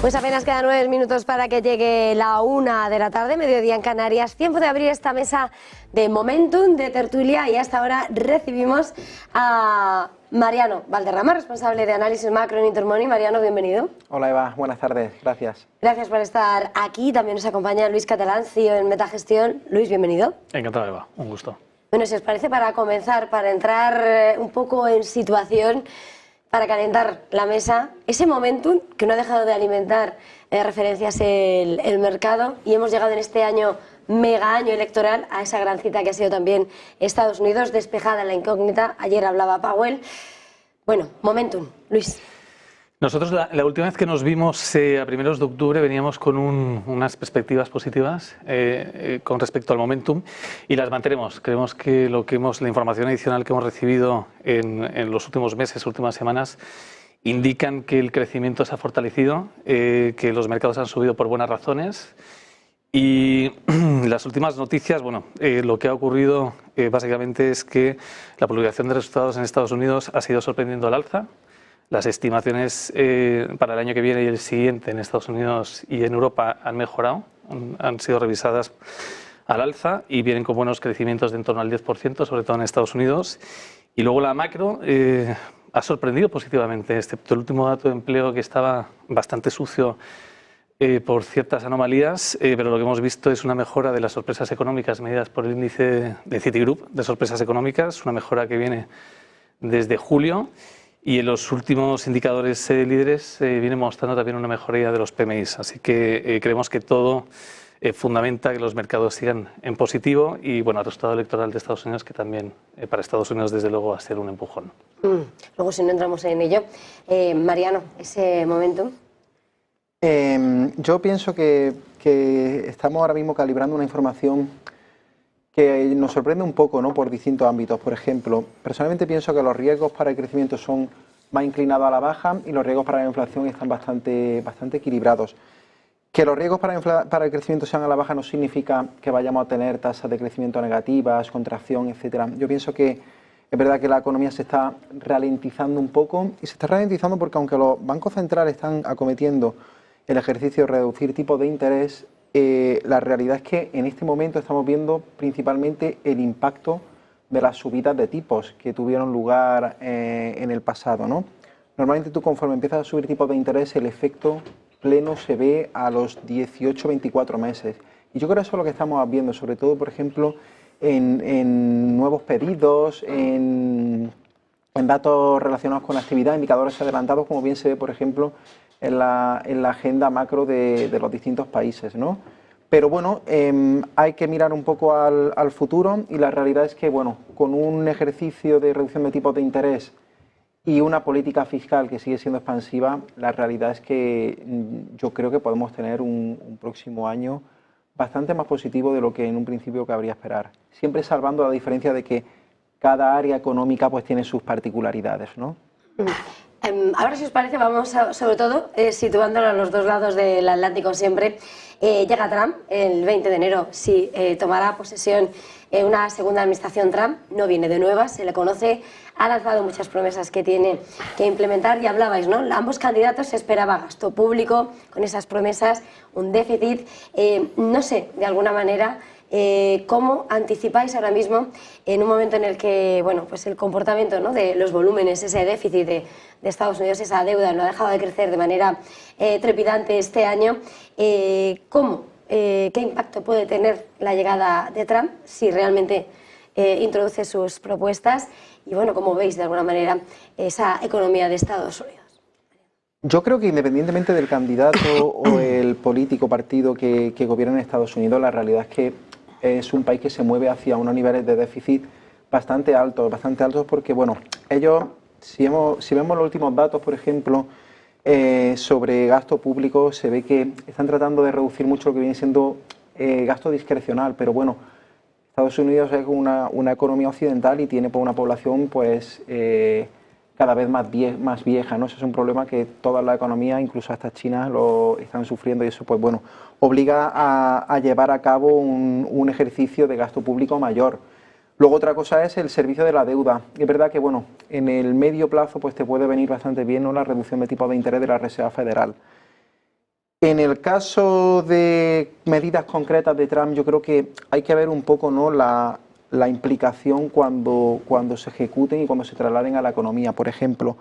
Pues apenas quedan 9 minutos para que llegue la 1 de la tarde, mediodía en Canarias. Tiempo de abrir esta mesa de Momentum, de tertulia, y hasta ahora recibimos a Mariano Valderrama, responsable de análisis macro en Intermoney. Mariano, bienvenido. Hola Eva, buenas tardes, gracias. Gracias por estar aquí. También nos acompaña Luis Catalán, CEO en Metagestión. Luis, bienvenido. Encantado, Eva, un gusto. Bueno, si os parece, para comenzar, para entrar un poco en situación, para calentar la mesa, ese momentum que no ha dejado de alimentar referencias el mercado, y hemos llegado en este año, mega año electoral, a esa gran cita que ha sido también Estados Unidos, despejada la incógnita. Ayer hablaba Powell. Bueno, momentum, Luis. Nosotros la última vez que nos vimos a primeros de octubre veníamos con unas perspectivas positivas con respecto al momentum, y las mantenemos. Creemos que la información adicional que hemos recibido en los últimos meses, últimas semanas, indican que el crecimiento se ha fortalecido, que los mercados han subido por buenas razones, y las últimas noticias, bueno, lo que ha ocurrido básicamente es que la publicación de resultados en Estados Unidos ha sido sorprendiendo al alza. Las estimaciones para el año que viene y el siguiente en Estados Unidos y en Europa han mejorado, han sido revisadas al alza y vienen con buenos crecimientos de en torno al 10%, sobre todo en Estados Unidos. Y luego la macro ha sorprendido positivamente, excepto el último dato de empleo, que estaba bastante sucio por ciertas anomalías, pero lo que hemos visto es una mejora de las sorpresas económicas medidas por el índice de Citigroup de sorpresas económicas, una mejora que viene desde julio. Y en los últimos indicadores líderes viene mostrando también una mejoría de los PMIs. Así que creemos que todo fundamenta que los mercados sigan en positivo, y bueno, el resultado electoral de Estados Unidos, que también para Estados Unidos desde luego va a ser un empujón. Luego, si no entramos en ello, Mariano, ese momentum. Yo pienso que estamos ahora mismo calibrando una información que nos sorprende un poco, ¿no?, por distintos ámbitos. Por ejemplo, personalmente pienso que los riesgos para el crecimiento son más inclinados a la baja y los riesgos para la inflación están bastante equilibrados. Que los riesgos para el crecimiento sean a la baja no significa que vayamos a tener tasas de crecimiento negativas, contracción, etcétera. Yo pienso que es verdad que la economía se está ralentizando un poco, y se está ralentizando porque aunque los bancos centrales están acometiendo el ejercicio de reducir tipos de interés, la realidad es que en este momento estamos viendo principalmente el impacto de las subidas de tipos que tuvieron lugar en el pasado, ¿no? Normalmente tú, conforme empiezas a subir tipos de interés, el efecto pleno se ve a los 18-24 meses. Y yo creo que eso es lo que estamos viendo, sobre todo, por ejemplo, en nuevos pedidos, en datos relacionados con la actividad, indicadores adelantados, como bien se ve, por ejemplo, en la agenda macro de los distintos países, ¿no? Pero bueno, hay que mirar un poco al futuro, y la realidad es que, bueno, con un ejercicio de reducción de tipos de interés y una política fiscal que sigue siendo expansiva, la realidad es que yo creo que podemos tener un próximo año bastante más positivo de lo que en un principio cabría esperar. Siempre salvando la diferencia de que cada área económica pues tiene sus particularidades, ¿no? Ahora, si os parece, vamos sobre todo situándonos a los dos lados del Atlántico siempre. Llega Trump el 20 de enero, sí, tomará posesión una segunda administración Trump. No viene de nuevas, se le conoce, ha lanzado muchas promesas que tiene que implementar, y hablabais, ¿no? Ambos candidatos se esperaba gasto público con esas promesas, un déficit, no sé, de alguna manera. ¿Cómo anticipáis ahora mismo, en un momento en el que, bueno, pues el comportamiento, ¿no?, de los volúmenes, ese déficit de Estados Unidos, esa deuda no ha dejado de crecer de manera trepidante este año? ¿Qué impacto puede tener la llegada de Trump si realmente introduce sus propuestas? Y bueno, ¿cómo veis de alguna manera esa economía de Estados Unidos? Yo creo que independientemente del candidato o el político partido que gobierna en Estados Unidos, la realidad es que es un país que se mueve hacia unos niveles de déficit bastante altos porque, bueno, ellos, si vemos los últimos datos, por ejemplo, sobre gasto público, se ve que están tratando de reducir mucho lo que viene siendo gasto discrecional, pero bueno, Estados Unidos es una economía occidental y tiene una población pues cada vez más vieja, ¿no? Eso es un problema que toda la economía, incluso hasta China, lo están sufriendo, y eso pues bueno, obliga a llevar a cabo un ejercicio de gasto público mayor. Luego otra cosa es el servicio de la deuda. Es verdad que bueno, en el medio plazo pues te puede venir bastante bien, ¿no?, la reducción de tipos de interés de la Reserva Federal. En el caso de medidas concretas de Trump, yo creo que hay que ver un poco, ¿no?, la implicación cuando se ejecuten y cuando se trasladen a la economía. Por ejemplo,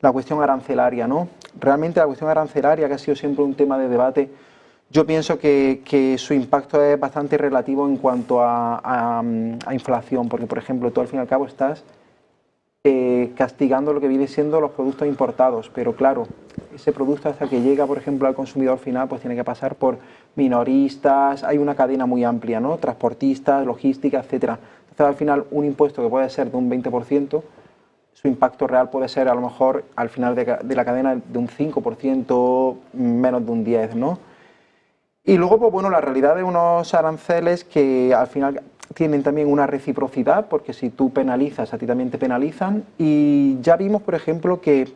la cuestión arancelaria, ¿no? Realmente la cuestión arancelaria, que ha sido siempre un tema de debate, yo pienso que su impacto es bastante relativo en cuanto a inflación, porque, por ejemplo, tú al fin y al cabo estás castigando lo que viene siendo los productos importados, pero claro, ese producto hasta que llega, por ejemplo, al consumidor final, pues tiene que pasar por minoristas, hay una cadena muy amplia, ¿no?, transportistas, logística, etcétera. Entonces, al final, un impuesto que puede ser de un 20%, su impacto real puede ser, a lo mejor, al final de la cadena, de un 5%, menos de un 10%, ¿no? Y luego, pues bueno, la realidad de unos aranceles que al final tienen también una reciprocidad, porque si tú penalizas, a ti también te penalizan. Y ya vimos, por ejemplo, que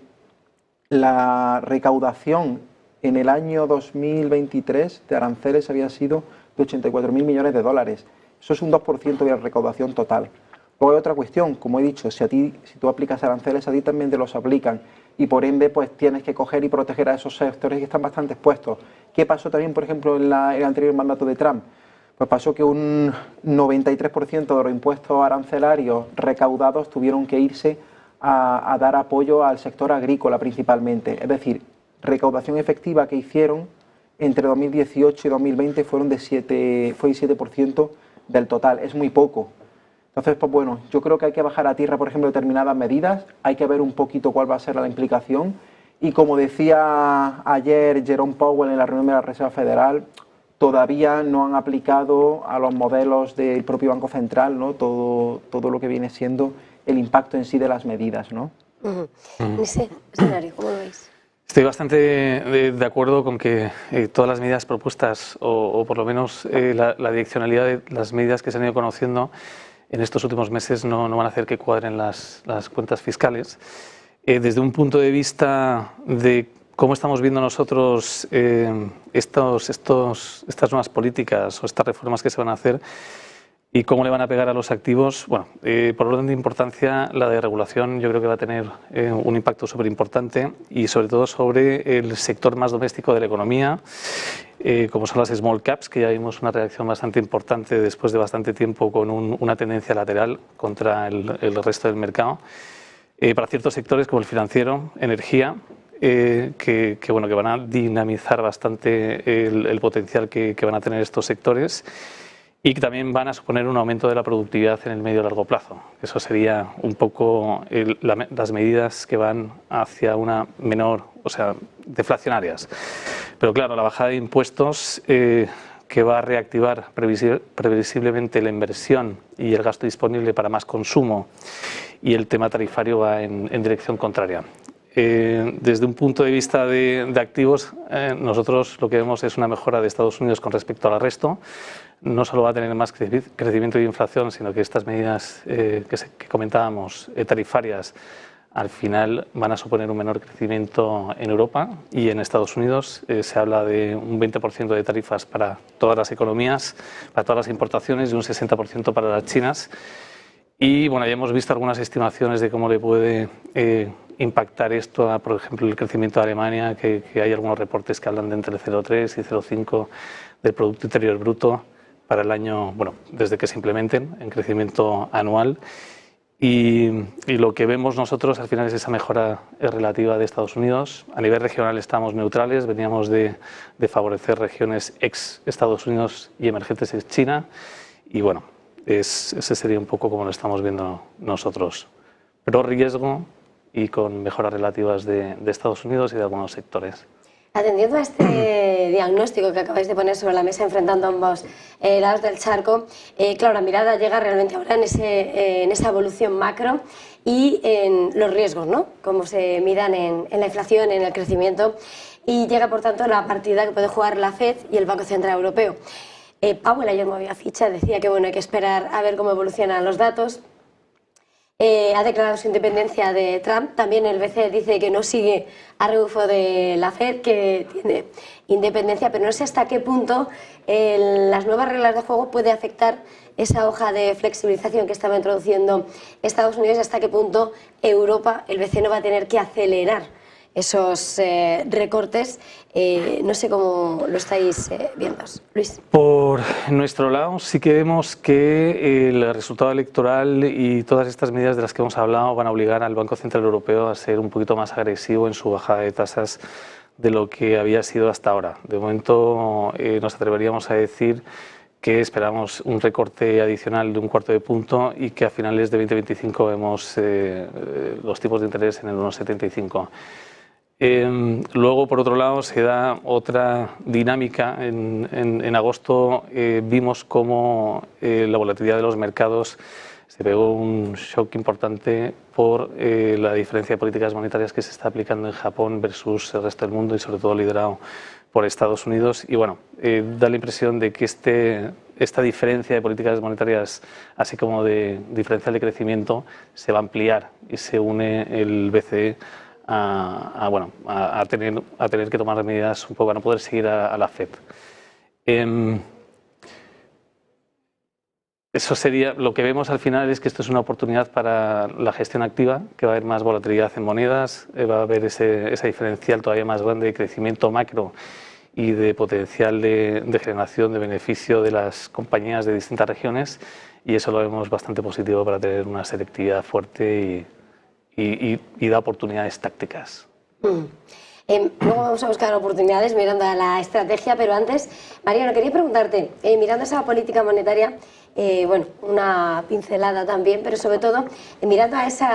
la recaudación en el año 2023 de aranceles había sido de 84.000 millones de dólares. Eso es un 2% de la recaudación total. Luego hay otra cuestión, como he dicho, si tú aplicas aranceles, a ti también te los aplican. Y por ende, pues tienes que coger y proteger a esos sectores que están bastante expuestos. ¿Qué pasó también, por ejemplo, en el anterior mandato de Trump? Pues pasó que un 93% de los impuestos arancelarios recaudados tuvieron que irse a dar apoyo al sector agrícola principalmente. Es decir, recaudación efectiva que hicieron entre 2018 y 2020 fue 7% del total. Es muy poco. Entonces, pues bueno, yo creo que hay que bajar a tierra, por ejemplo, determinadas medidas, hay que ver un poquito cuál va a ser la implicación y, como decía ayer Jerome Powell en la reunión de la Reserva Federal, todavía no han aplicado a los modelos del propio Banco Central, ¿no?, todo lo que viene siendo el impacto en sí de las medidas, ¿no? En ese escenario, ¿cómo lo veis? Estoy bastante de acuerdo con que todas las medidas propuestas, o por lo menos la direccionalidad de las medidas que se han ido conociendo en estos últimos meses no van a hacer que cuadren las cuentas fiscales. Desde un punto de vista de cómo estamos viendo nosotros estas nuevas políticas o estas reformas que se van a hacer y cómo le van a pegar a los activos, bueno, por orden de importancia, la de regulación yo creo que va a tener un impacto súper importante y sobre todo sobre el sector más doméstico de la economía, como son las small caps, que ya vimos una reacción bastante importante después de bastante tiempo con una tendencia lateral contra el resto del mercado. Para ciertos sectores como el financiero, energía, que van a dinamizar bastante el potencial que van a tener estos sectores y que también van a suponer un aumento de la productividad en el medio y largo plazo. Eso sería un poco las medidas que van hacia una menor, o sea, deflacionarias. Pero claro, la bajada de impuestos que va a reactivar previsiblemente la inversión y el gasto disponible para más consumo, y el tema tarifario va en dirección contraria. Desde un punto de vista de activos, nosotros lo que vemos es una mejora de Estados Unidos con respecto al resto. No solo va a tener más crecimiento y inflación, sino que estas medidas que comentábamos, tarifarias, al final van a suponer un menor crecimiento en Europa y en Estados Unidos. Se habla de un 20% de tarifas para todas las economías, para todas las importaciones y un 60% para las chinas. Y bueno, ya hemos visto algunas estimaciones de cómo le puede impactar esto a, por ejemplo, el crecimiento de Alemania, que hay algunos reportes que hablan de entre 0,3 y 0,5 del Producto Interior Bruto para el año, bueno, desde que se implementen en crecimiento anual. Y lo que vemos nosotros al final es esa mejora relativa de Estados Unidos. A nivel regional estamos neutrales, veníamos de favorecer regiones ex Estados Unidos y emergentes ex China. Y bueno, ese sería un poco como lo estamos viendo nosotros. Pero riesgo y con mejoras relativas de Estados Unidos y de algunos sectores. Atendiendo a este diagnóstico que acabáis de poner sobre la mesa, enfrentando ambos lados del charco, claro, la mirada llega realmente ahora en esa evolución macro y en los riesgos, ¿no? Cómo se miran en la inflación, en el crecimiento, y llega, por tanto, la partida que puede jugar la FED y el Banco Central Europeo. Powell ayer movía ficha, decía que bueno, hay que esperar a ver cómo evolucionan los datos. Ha declarado su independencia de Trump. También el BCE dice que no sigue a rebufo de la FED, que tiene independencia, pero no sé hasta qué punto las nuevas reglas de juego puede afectar esa hoja de flexibilización que estaba introduciendo Estados Unidos, hasta qué punto Europa, el BCE, no va a tener que acelerar esos recortes. No sé cómo lo estáis viendo. Luis. Por nuestro lado sí que vemos que el resultado electoral y todas estas medidas de las que hemos hablado van a obligar al Banco Central Europeo a ser un poquito más agresivo en su bajada de tasas de lo que había sido hasta ahora. De momento nos atreveríamos a decir que esperamos un recorte adicional de un cuarto de punto y que a finales de 2025 vemos los tipos de interés en el 1,75. Luego, por otro lado, se da otra dinámica. En agosto vimos cómo la volatilidad de los mercados se pegó un shock importante por la diferencia de políticas monetarias que se está aplicando en Japón versus el resto del mundo y sobre todo liderado por Estados Unidos. Y bueno, da la impresión de que esta diferencia de políticas monetarias, así como de diferencial de crecimiento, se va a ampliar y se une el BCE a tener que tomar medidas un poco, a no poder seguir a la FED. Eso sería, lo que vemos al final es que esto es una oportunidad para la gestión activa, que va a haber más volatilidad en monedas, va a haber esa diferencial todavía más grande de crecimiento macro y de potencial de generación de beneficio de las compañías de distintas regiones, y eso lo vemos bastante positivo para tener una selectividad fuerte y da oportunidades tácticas. Luego vamos a buscar oportunidades mirando a la estrategia, pero antes, Mariano, quería preguntarte, mirando esa política monetaria, bueno, una pincelada también, pero sobre todo mirando a ese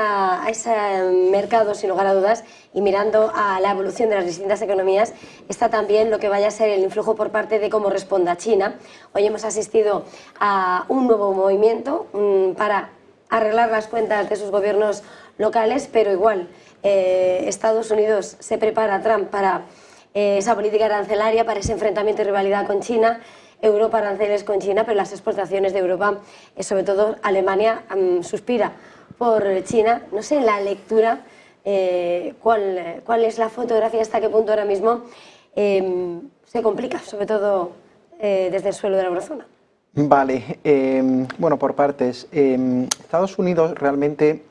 mercado, sin lugar a dudas, y mirando a la evolución de las distintas economías, está también lo que vaya a ser el influjo por parte de cómo responda China. Hoy hemos asistido a un nuevo movimiento para arreglar las cuentas de sus gobiernos locales, pero igual Estados Unidos se prepara, Trump, para esa política arancelaria, para ese enfrentamiento y rivalidad con China. Europa aranceles con China, pero las exportaciones de Europa, sobre todo Alemania, suspira por China. No sé, la lectura, cuál es la fotografía, hasta qué punto ahora mismo se complica, sobre todo desde el suelo de la eurozona. Vale, bueno, por partes. Estados Unidos realmente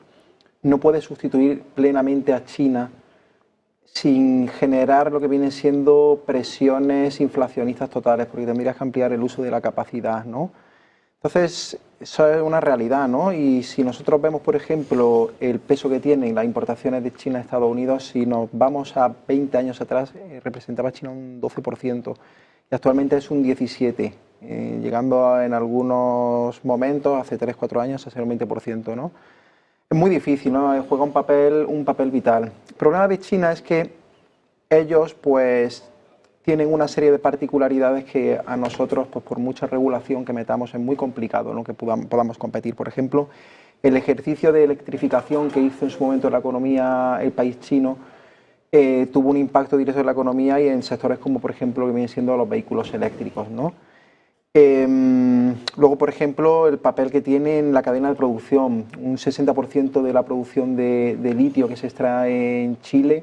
no puede sustituir plenamente a China sin generar lo que vienen siendo presiones inflacionistas totales, porque tendrías que ampliar el uso de la capacidad, ¿no? Entonces, eso es una realidad, ¿no? Y si nosotros vemos, por ejemplo, el peso que tienen las importaciones de China a Estados Unidos, si nos vamos a 20 años atrás, representaba China un 12%, y actualmente es un 17%, llegando en algunos momentos, hace 3-4 años, a ser un 20%, ¿no? Es muy difícil, ¿no? Juega un papel vital. El problema de China es que ellos, pues, tienen una serie de particularidades que a nosotros, pues, por mucha regulación que metamos, es muy complicado, ¿no? Que podamos competir. Por ejemplo, el ejercicio de electrificación que hizo en su momento la economía, el país chino, tuvo un impacto directo en la economía y en sectores como, por ejemplo, que vienen siendo los vehículos eléctricos, ¿no? Luego, por ejemplo, el papel que tiene en la cadena de producción. Un 60% de la producción de litio que se extrae en Chile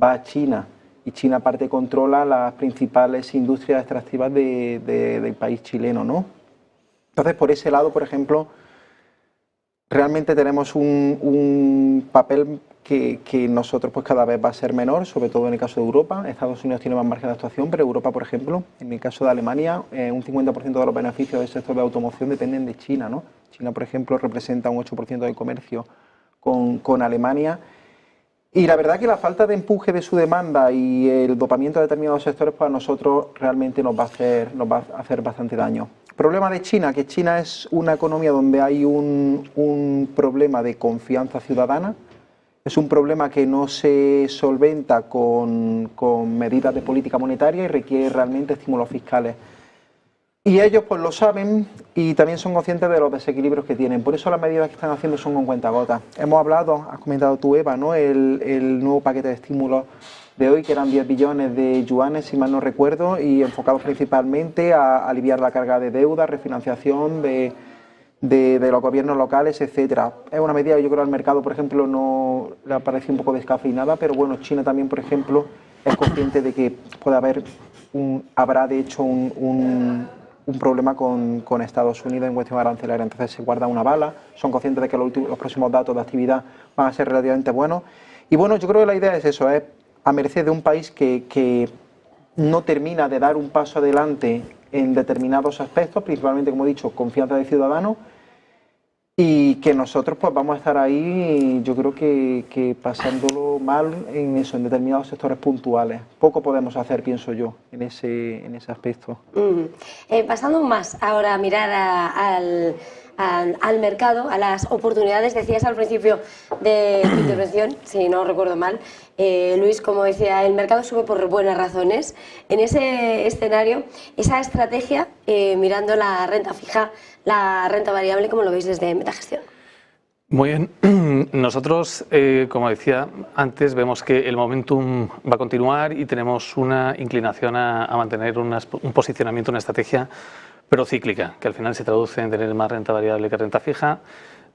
va a China, y China aparte controla las principales industrias extractivas del país chileno, ¿no? Entonces, por ese lado, por ejemplo, realmente tenemos un papel que nosotros, pues, cada vez va a ser menor, sobre todo en el caso de Europa. Estados Unidos tiene más margen de actuación, pero Europa, por ejemplo, en el caso de Alemania, un 50% de los beneficios del sector de automoción dependen de China, ¿no? China, por ejemplo, representa un 8% del comercio con Alemania. Y la verdad que la falta de empuje de su demanda y el dopamiento de determinados sectores, pues, a nosotros realmente nos va a hacer bastante daño. Problema de China, que China es una economía donde hay un problema de confianza ciudadana. Es un problema que no se solventa con medidas de política monetaria y requiere realmente estímulos fiscales. Y ellos, pues, lo saben y también son conscientes de los desequilibrios que tienen. Por eso las medidas que están haciendo son con cuentagotas. Hemos hablado, has comentado tú, Eva, ¿no? El nuevo paquete de estímulos de hoy, que eran 10 billones de yuanes, si mal no recuerdo, y enfocados principalmente a aliviar la carga de deuda, refinanciación de los gobiernos locales, etcétera. Es una medida que yo creo al mercado, por ejemplo, no le parece un poco descafeinada, pero bueno, China también, por ejemplo, es consciente de que habrá de hecho un problema con Estados Unidos en cuestión arancelaria. Entonces se guarda una bala, son conscientes de que los próximos datos de actividad van a ser relativamente buenos. Y bueno, yo creo que la idea es eso, es a merced de un país que no termina de dar un paso adelante en determinados aspectos, principalmente, como he dicho, confianza de ciudadanos, y que nosotros pues vamos a estar ahí, yo creo que pasándolo mal en eso, en determinados sectores puntuales. Poco podemos hacer, pienso yo, en ese aspecto. Pasando más ahora a mirar al mercado, a las oportunidades. Decías al principio de tu intervención, si no recuerdo mal, Luis, como decía, el mercado sube por buenas razones. En ese escenario, esa estrategia, mirando la renta fija, la renta variable, ¿cómo lo veis desde Metagestión? Muy bien. Nosotros, como decía antes, vemos que el momentum va a continuar y tenemos una inclinación a mantener un posicionamiento, una estrategia procíclica, que al final se traduce en tener más renta variable que renta fija.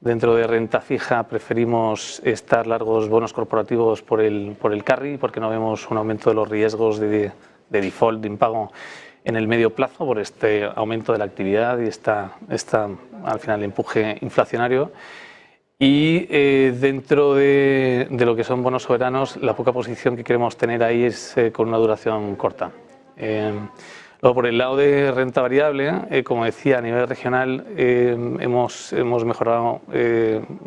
Dentro de renta fija preferimos estar largos bonos corporativos por el carry, porque no vemos un aumento de los riesgos de default, de impago en el medio plazo por este aumento de la actividad y al final, empuje inflacionario. Y dentro de lo que son bonos soberanos, la poca posición que queremos tener ahí es con una duración corta. Luego, por el lado de renta variable, como decía, a nivel regional hemos mejorado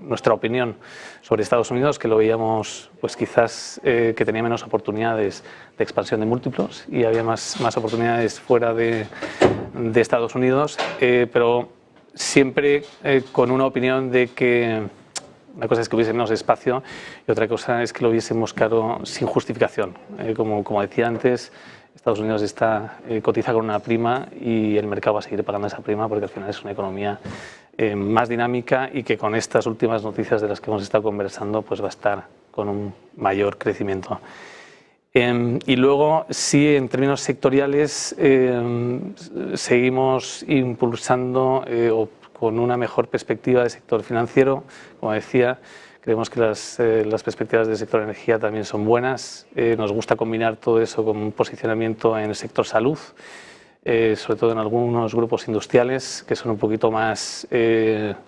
nuestra opinión sobre Estados Unidos, que lo veíamos pues quizás que tenía menos oportunidades de expansión de múltiplos y había más oportunidades fuera de Estados Unidos, pero siempre con una opinión de que una cosa es que hubiese menos espacio y otra cosa es que lo hubiésemos caro sin justificación. Como decía antes, Estados Unidos cotiza con una prima y el mercado va a seguir pagando esa prima porque al final es una economía más dinámica y que con estas últimas noticias de las que hemos estado conversando pues va a estar con un mayor crecimiento. Y luego, sí, en términos sectoriales, seguimos impulsando o con una mejor perspectiva del sector financiero. Como decía, creemos que las perspectivas del sector energía también son buenas. Nos gusta combinar todo eso con un posicionamiento en el sector salud, sobre todo en algunos grupos industriales que son un poquito más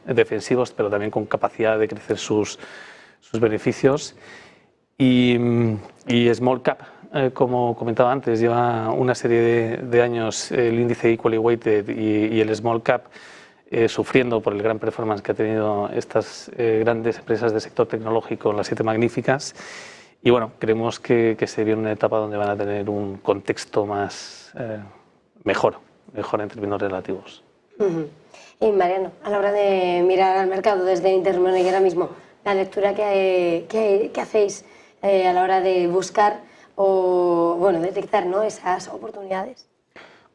defensivos, pero también con capacidad de crecer sus beneficios. Y Small Cap, como comentaba antes, lleva una serie de años el índice Equally Weighted y el Small Cap sufriendo por el gran performance que ha tenido estas grandes empresas del sector tecnológico, las 7 magníficas. Y bueno, creemos que se viene una etapa donde van a tener un contexto más mejor en términos relativos. Y Mariano, a la hora de mirar al mercado desde Intermoney ahora mismo, la lectura que hacéis a la hora de buscar o detectar, ¿no?, esas oportunidades.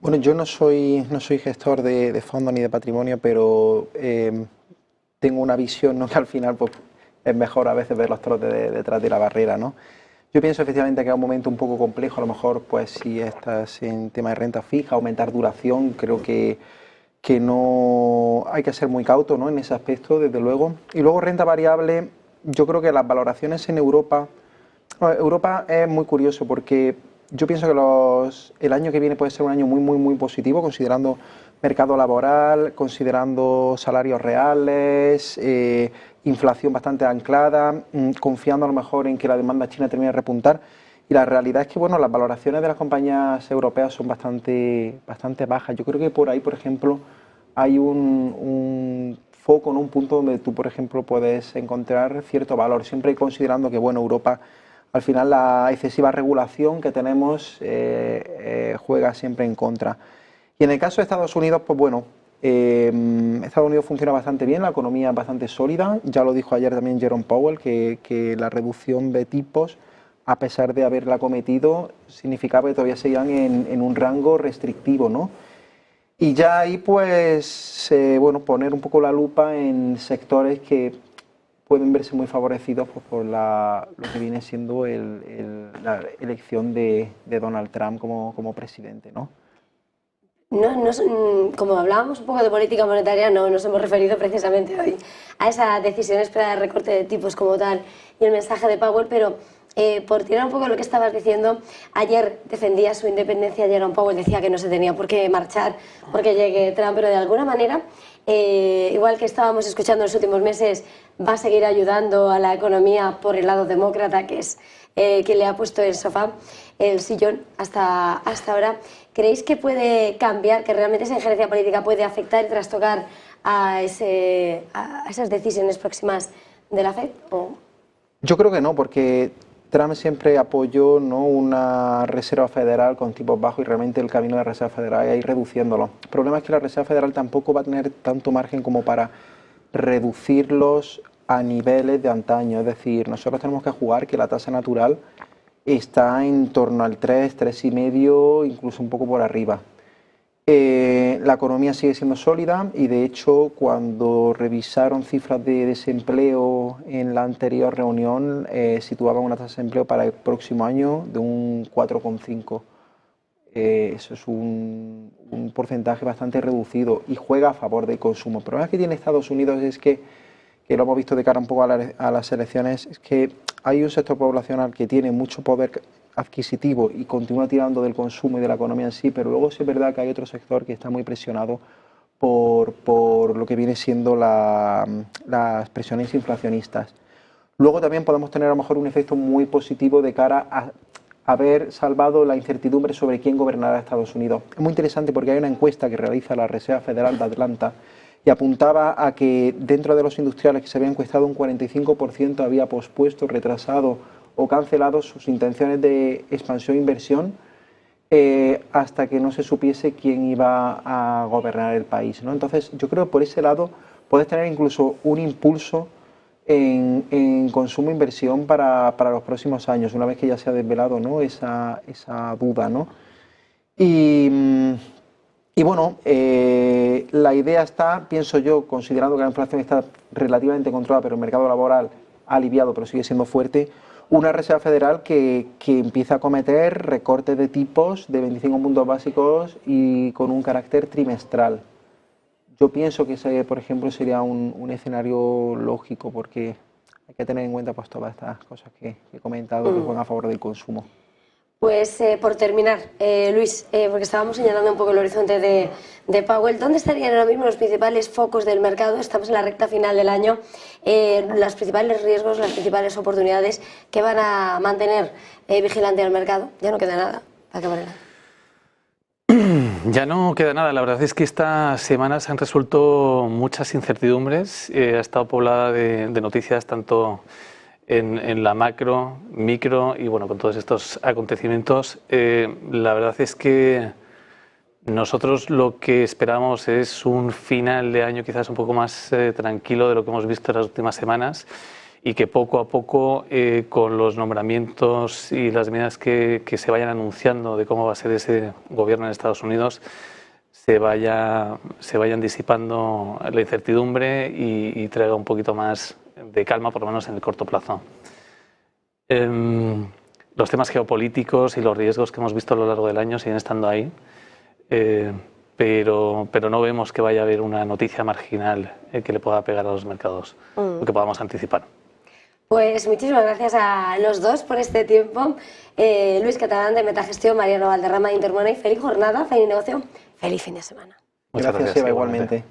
Bueno, yo no soy gestor de fondos ni de patrimonio, pero tengo una visión, ¿no?, que al final pues, es mejor a veces ver los trotes detrás de la barrera, ¿no? Yo pienso efectivamente que es un momento un poco complejo, a lo mejor pues si estás en tema de renta fija, aumentar duración, creo que no hay que ser muy cauto, ¿no?, en ese aspecto, desde luego. Y luego renta variable, yo creo que las valoraciones en Europa es muy curioso porque yo pienso que el año que viene puede ser un año muy positivo, considerando mercado laboral, considerando salarios reales, inflación bastante anclada, confiando a lo mejor en que la demanda china termine de repuntar. Y la realidad es que bueno, las valoraciones de las compañías europeas son bastante bajas. Yo creo que por ahí, por ejemplo, hay un foco, ¿no?, un punto donde tú, por ejemplo, puedes encontrar cierto valor, siempre considerando que bueno, Europa, al final la excesiva regulación que tenemos juega siempre en contra. Y en el caso de Estados Unidos, pues bueno, Estados Unidos funciona bastante bien, la economía es bastante sólida. Ya lo dijo ayer también Jerome Powell, que la reducción de tipos, a pesar de haberla cometido, significaba que todavía seguían en un rango restrictivo, ¿no? Y ya ahí, pues, bueno, poner un poco la lupa en sectores que pueden verse muy favorecidos pues, por lo que viene siendo la elección de Donald Trump como presidente, ¿no? Como hablábamos un poco de política monetaria, no nos hemos referido precisamente hoy a esa decisión esperada de recorte de tipos como tal y el mensaje de Powell, pero por tirar un poco lo que estabas diciendo, ayer defendía su independencia Jerome Powell, decía que no se tenía por qué marchar porque llegue Trump, pero de alguna manera, igual que estábamos escuchando en los últimos meses, va a seguir ayudando a la economía por el lado demócrata, que es quien le ha puesto el sofá, el sillón hasta ahora. ¿Creéis que puede cambiar, que realmente esa injerencia política puede afectar y trastocar a esas decisiones próximas de la FED? ¿O? Yo creo que no, porque Trump siempre apoyó, ¿no?, una Reserva Federal con tipos bajos y realmente el camino de la Reserva Federal es ir reduciéndolo. El problema es que la Reserva Federal tampoco va a tener tanto margen como para reducirlos a niveles de antaño. Es decir, nosotros tenemos que jugar que la tasa natural está en torno al 3, 3,5, incluso un poco por arriba. La economía sigue siendo sólida y de hecho cuando revisaron cifras de desempleo en la anterior reunión situaban una tasa de empleo para el próximo año de un 4,5. Eso es un porcentaje bastante reducido y juega a favor del consumo. El problema que tiene Estados Unidos es que lo hemos visto de cara un poco a las elecciones, es que hay un sector poblacional que tiene mucho poder adquisitivo y continúa tirando del consumo y de la economía en sí, pero luego sí es verdad que hay otro sector que está muy presionado por lo que viene siendo las presiones inflacionistas. Luego también podemos tener a lo mejor un efecto muy positivo de cara a haber salvado la incertidumbre sobre quién gobernará Estados Unidos. Es muy interesante porque hay una encuesta que realiza la Reserva Federal de Atlanta y apuntaba a que dentro de los industriales que se había encuestado un 45% había pospuesto, retrasado o cancelado sus intenciones de expansión e inversión hasta que no se supiese quién iba a gobernar el país, ¿no? Entonces yo creo que por ese lado puedes tener incluso un impulso en consumo e inversión para los próximos años, una vez que ya se ha desvelado, ¿no?, esa duda, ¿no? Y bueno, la idea está, pienso yo, considerando que la inflación está relativamente controlada, pero el mercado laboral ha aliviado, pero sigue siendo fuerte, una Reserva Federal que empieza a cometer recortes de tipos de 25 puntos básicos y con un carácter trimestral. Yo pienso que ese, por ejemplo, sería un escenario lógico porque hay que tener en cuenta pues todas estas cosas que he comentado que juegan a favor del consumo. Pues por terminar, Luis, porque estábamos señalando un poco el horizonte de Powell, ¿dónde estarían ahora mismo los principales focos del mercado? Estamos en la recta final del año, los principales riesgos, las principales oportunidades que van a mantener vigilante al mercado. Ya no queda nada para que valga. Ya no queda nada. La verdad es que estas semanas han resuelto muchas incertidumbres. Ha estado poblada de noticias tanto en la macro, micro y bueno, con todos estos acontecimientos. La verdad es que nosotros lo que esperamos es un final de año quizás un poco más tranquilo de lo que hemos visto en las últimas semanas y que poco a poco con los nombramientos y las medidas que se vayan anunciando de cómo va a ser ese gobierno en Estados Unidos se vayan disipando la incertidumbre y traiga un poquito más de calma, por lo menos en el corto plazo. Los temas geopolíticos y los riesgos que hemos visto a lo largo del año siguen estando ahí, pero no vemos que vaya a haber una noticia marginal que le pueda pegar a los mercados, o que podamos anticipar. Pues muchísimas gracias a los dos por este tiempo. Luis Catalán de Metagestión, Mariano Valderrama de Intermoney. Feliz jornada, feliz negocio, feliz fin de semana. Muchas gracias, Eva, igualmente.